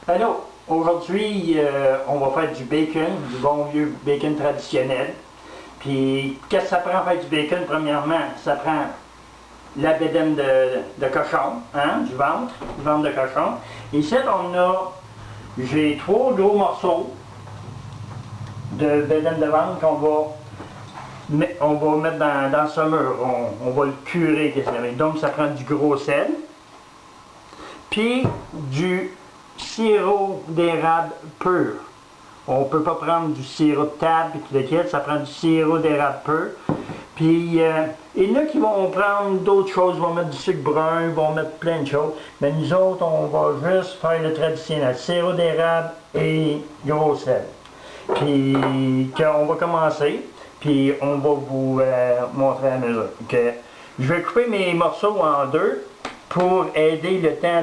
Alors, aujourd'hui, on va faire du bacon, du bon vieux bacon traditionnel. Puis, qu'est-ce que ça prend pour faire du bacon? Premièrement, ça prend la bédaine de cochon, hein, du ventre de cochon. Ici, j'ai 3 gros morceaux de bédaine de ventre on va mettre dans le saumure. On va le curer. Donc, ça prend du gros sel. Puis, du sirop d'érable pur. On ne peut pas prendre du sirop de table et tout lequel, ça prend du sirop d'érable pur. Puis, il y en a qui vont prendre d'autres choses, vont mettre du sucre brun, vont mettre plein de choses. Mais nous autres, on va juste faire le traditionnel, sirop d'érable et gros sel. Puis, on va commencer, puis on va vous montrer à mesure. Okay. Je vais couper mes morceaux en deux pour aider le temps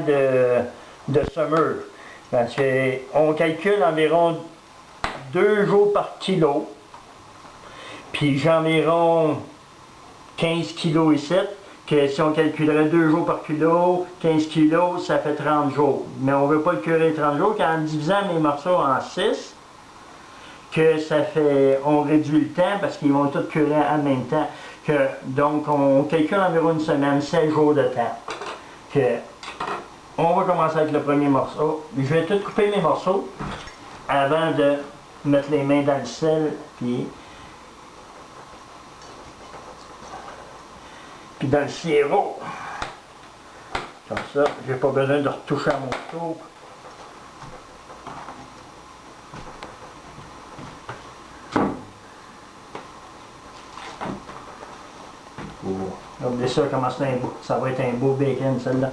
de saumure. Parce qu'on calcule environ 2 jours par kilo. Puis j'ai environ 15 kilos ici. Que si on calculerait 2 jours par kilo, 15 kilos, ça fait 30 jours. Mais on ne veut pas le curer 30 jours, car en divisant mes morceaux en 6, que ça fait, on réduit le temps parce qu'ils vont tous curer en même temps. Donc on calcule environ une semaine, 7 jours de temps. On va commencer avec le premier morceau. Je vais tout couper mes morceaux avant de mettre les mains dans le sel puis dans le sirop. Comme ça, j'ai pas besoin de retoucher à mon tour. Regardez ça, comment ça va être un beau bacon, celle-là.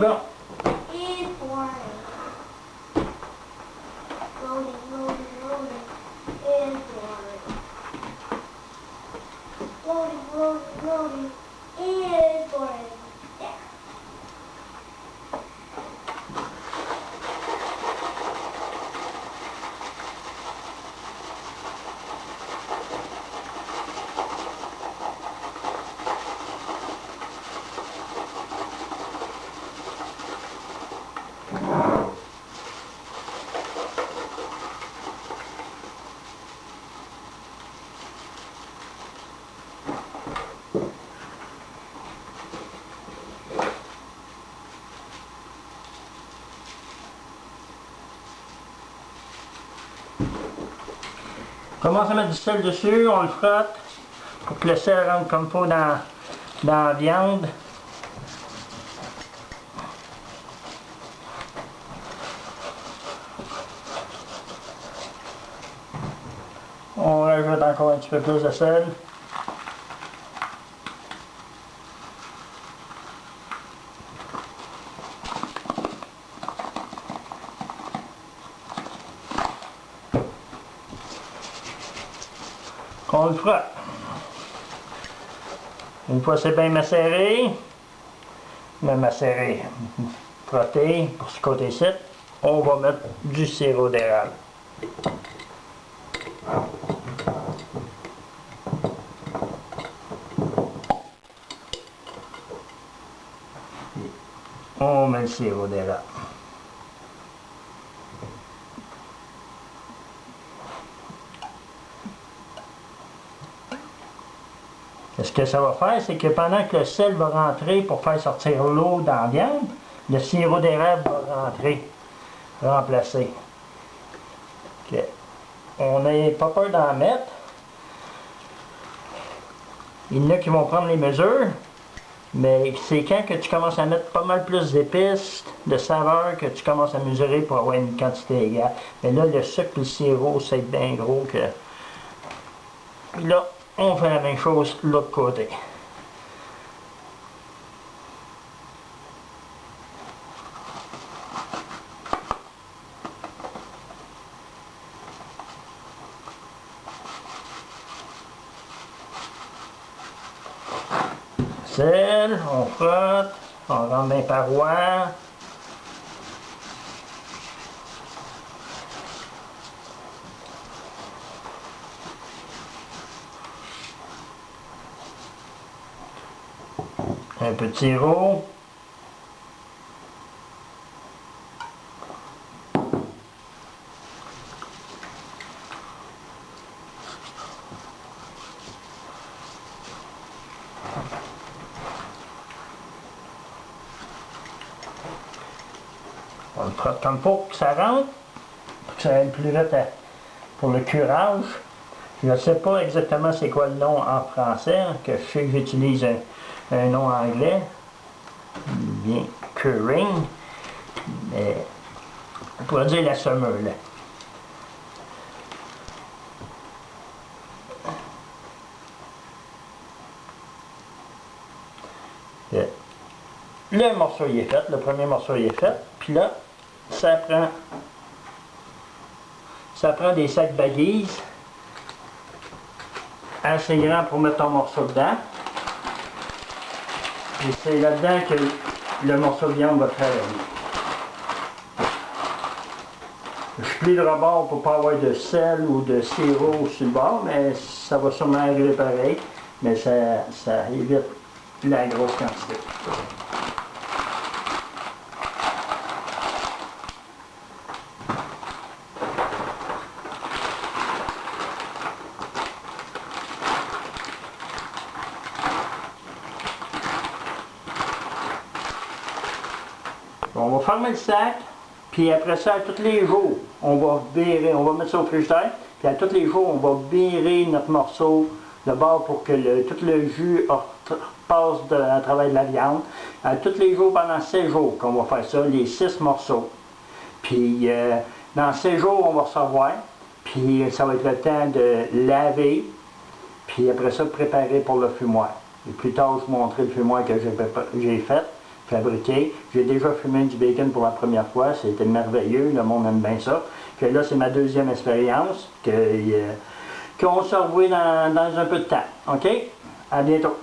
Bon. On commence à mettre du sel dessus, on le frotte pour que le sel rentre comme il faut dans la viande. On rajoute encore un petit peu plus de sel. On le frotte. Une fois c'est bien macéré, frotté pour ce côté-ci, on va mettre du sirop d'érable. On met le sirop d'érable. Ce que ça va faire, c'est que pendant que le sel va rentrer pour faire sortir l'eau dans la viande, le sirop d'érable va rentrer, remplacer. Okay. On n'a pas peur d'en mettre. Il y en a qui vont prendre les mesures, mais c'est quand que tu commences à mettre pas mal plus d'épices, de saveurs, que tu commences à mesurer pour avoir une quantité égale. Mais là, le sucre et le sirop, c'est bien gros que... Puis là, on fait la même chose de l'autre côté. Sel, on frotte, on rentre dans les parois. Un peu de sirop. On le frotte comme pour que ça rentre, pour que ça aille plus vite pour le curage. Je ne sais pas exactement c'est quoi le nom en français, que je sais que j'utilise un nom anglais, bien curing, mais on pourrait dire la semeule. Le morceau il est fait, le premier morceau il est fait, puis là, ça prend des sacs baguises assez grands pour mettre ton morceau dedans. Et c'est là-dedans que le morceau de viande va travailler. Je plie le rebord pour ne pas avoir de sel ou de sirop sur le bord, mais ça va sûrement arriver pareil, mais ça évite la grosse quantité. On va fermer le sac, puis après ça, à tous les jours, on va virer, on va mettre ça au frigidaire, puis à tous les jours, on va virer notre morceau de bord pour que tout le jus passe à travers de la viande. À tous les jours, pendant 7 jours qu'on va faire ça, les 6 morceaux. Puis dans 7 jours, on va recevoir, puis ça va être le temps de laver, puis après ça, préparer pour le fumoir. Et plus tard, je vous montrerai le fumoir que j'ai fait. Fabriqué. J'ai déjà fumé du bacon pour la première fois, c'était merveilleux, le monde aime bien ça. Puis là, c'est ma deuxième expérience, qu'on se revoit dans un peu de temps. OK? À bientôt.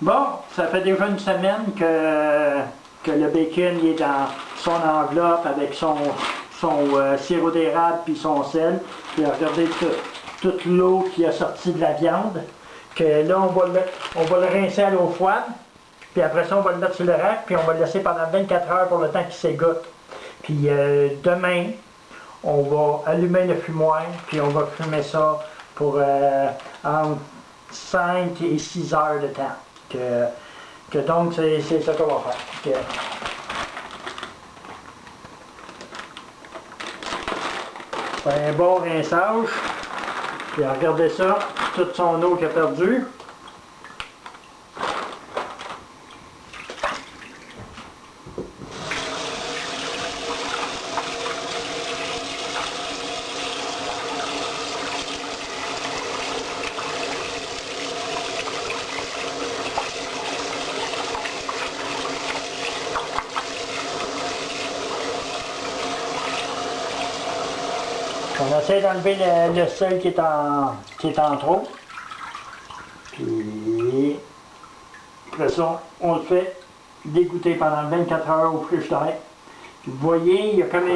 Bon, ça fait déjà une semaine que le bacon il est dans son enveloppe avec son sirop d'érable puis son sel. Puis regardez toute l'eau qui a sorti de la viande. Que là, on va le rincer à l'eau froide, puis après ça, on va le mettre sur le rack, puis on va le laisser pendant 24 heures pour le temps qu'il s'égoutte. Puis demain, on va allumer le fumoir, puis on va fumer ça pour entre 5 et 6 heures de temps. Donc, c'est ça qu'on va faire. Un bon rinçage, puis regardez ça. Toute son eau qu'il a perdue. On essaie d'enlever le sel qui est en trop. Puis après ça, on le fait dégoûter pendant 24 heures au frigidaire. Puis vous voyez, il y a comme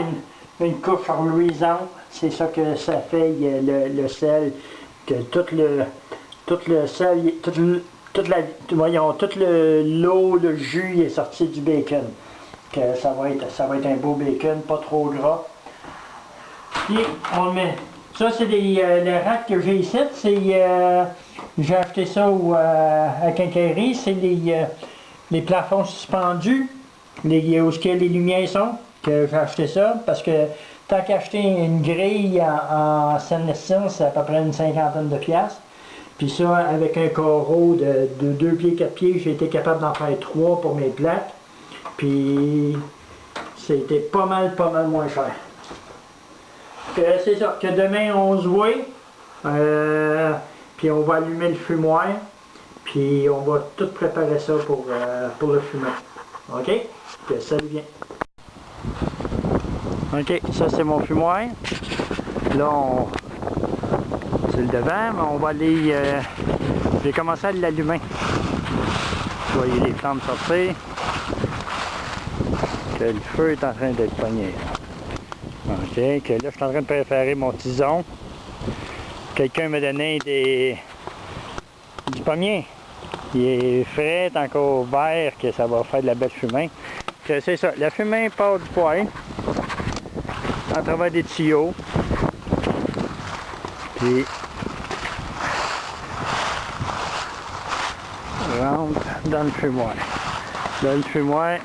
une couche reluisante. C'est ça que ça fait, le sel, que tout le sel, toute l'eau, le jus est sorti du bacon. Que ça va être un beau bacon, pas trop gras. Puis on le met. Ça, c'est le rack que j'ai ici. J'ai acheté ça à Quincaillerie. C'est les plafonds suspendus, où les lumières sont, que j'ai acheté ça. Parce que tant qu'acheter une grille en stainless, c'est à peu près une cinquantaine de piastres. Puis ça, avec un carreau de 2 pieds, 4 pieds, j'ai été capable d'en faire 3 pour mes plaques. Puis c'était pas mal moins cher. C'est ça, que demain on se voit, puis on va allumer le fumoir, puis on va tout préparer ça pour le fumer. OK? Que ça vient. OK, ça c'est mon fumoir. Là, c'est le devant, mais on va aller... j'ai commencé à l'allumer. Vous voyez les flammes sortir. Que le feu est en train d'être pogné. OK, que là je suis en train de préparer mon tison. Quelqu'un m'a donné du pommier. Il est frais, encore vert, que ça va faire de la belle fumée. C'est ça, la fumée part du poêle à travers des tuyaux. Puis rentre dans le fumoir. Là, le fumoir,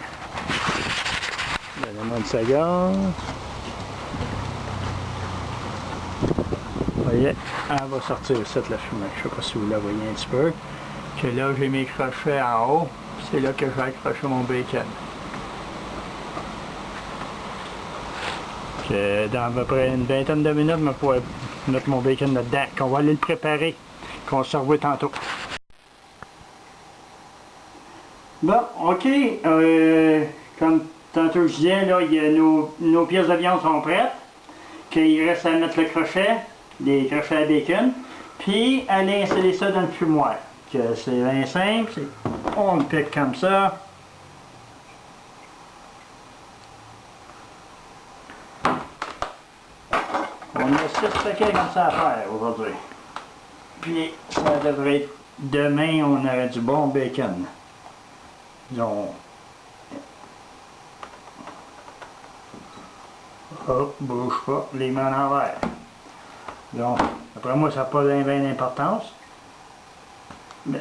donnez-moi une seconde. Vous voyez, elle va sortir ici, la fumée. Je ne sais pas si vous la voyez un petit peu. Que là, j'ai mes crochets en haut. C'est là que je vais accrocher mon bacon. Que dans à peu près une vingtaine de minutes, je vais pouvoir mettre mon bacon là-dedans. Qu'on va aller le préparer. Qu'on va se revoit tantôt. Bon, ok. Comme tantôt je disais, là, nos pièces de viande sont prêtes. Qu'il reste à mettre le crochet, des crochets à bacon. Puis aller installer ça dans le fumoir. Que c'est bien simple. On le pique comme ça. On a 6 paquets comme ça à faire aujourd'hui. Puis ça devrait être demain, on aurait du bon bacon. Donc, hop, bouge pas, les mains en envers. Donc, après moi, ça n'a pas bien d'importance. Mais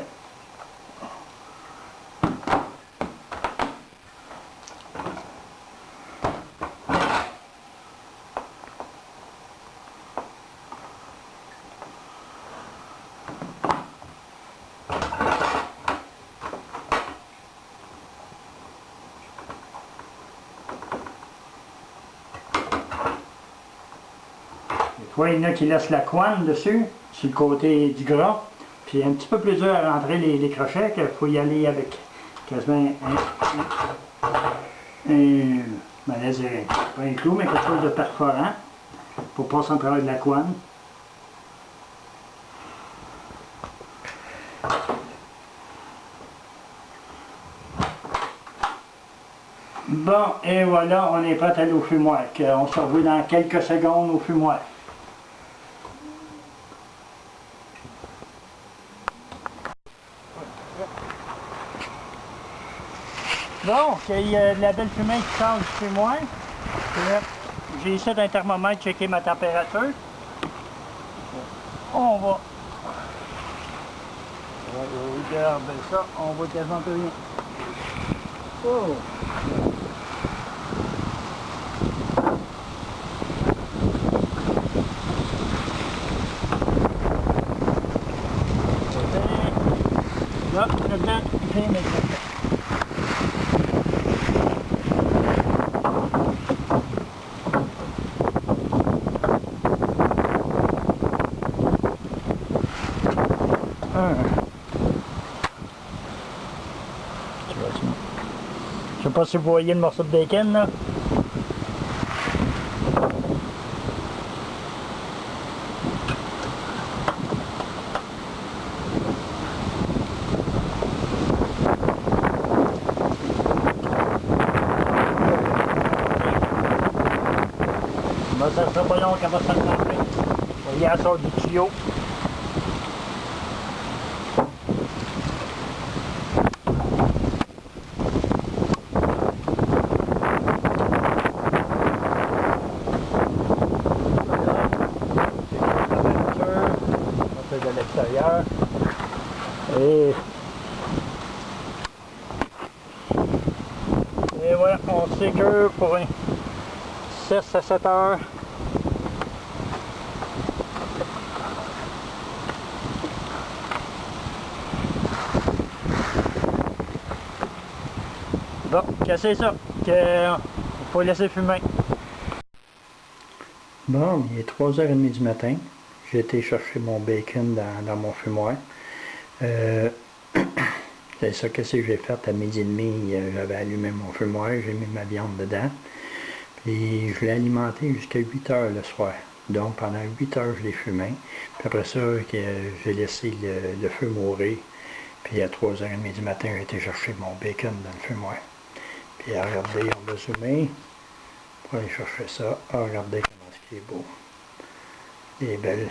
des fois, il y en a qui laissent la couenne dessus, sur le côté du gras. Puis un petit peu plus dur à rentrer les crochets, qu'il faut y aller avec quasiment ben là, c'est pas un clou, mais quelque chose de perforant pour passer en travers de la couenne. Bon, et voilà, on est prêt à aller au fumoir. On se revoit dans quelques secondes au fumoir. Bon, il y a de la belle fumée qui sort du fumoir. J'ai ici un thermomètre checker ma température. On va regarder ça, on voit quasiment plus rien. Oh! Là, là-dedans, j'ai mes crochets. Je sais pas si vous voyez le morceau de bacon là. Ben, ça sera pas long qu'elle va se rentrer. Vous voyez, elle sort du tuyau. De l'extérieur et voilà, on sécure pour 6 à 7 heures. Bon, c'est ça, il faut laisser fumer. Bon, il est 3h30 du matin. J'ai été chercher mon bacon dans mon fumoir. C'est ça que j'ai fait à 12h30. J'avais allumé mon fumoir, j'ai mis ma viande dedans. Puis je l'ai alimenté jusqu'à 8h le soir. Donc pendant 8 heures, je l'ai fumé. Puis après ça, j'ai laissé le feu mourir. Puis à 3h30 du matin, j'ai été chercher mon bacon dans le fumoir. Puis regardez, on va zoomer pour aller chercher ça. Regardez comment c'est beau. Des belles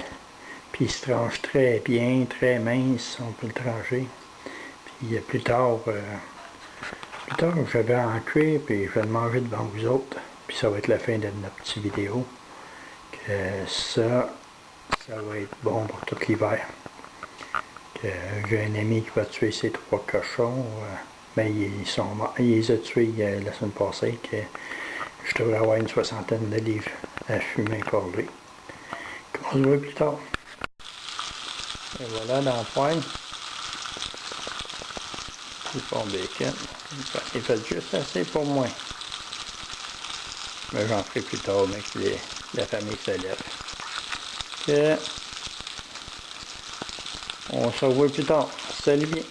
Puis il se tranche très bien, très mince, on peut le trancher. Puis plus tard, je vais en cuire, puis je vais le manger devant vous autres. Puis ça va être la fin de notre petite vidéo. Que ça va être bon pour tout l'hiver. J'ai un ami qui va tuer ces 3 cochons. Mais ils sont morts. Il les a tués la semaine passée. Que je devrais avoir une 60aine de livres à fumer encore lui. On se voit plus tard. Et voilà dans le poêle. Du bon bacon. Il fait juste assez pour moi. Mais j'en ferai plus tard, mais que la famille se lève. On se revoit plus tard. Salut bien.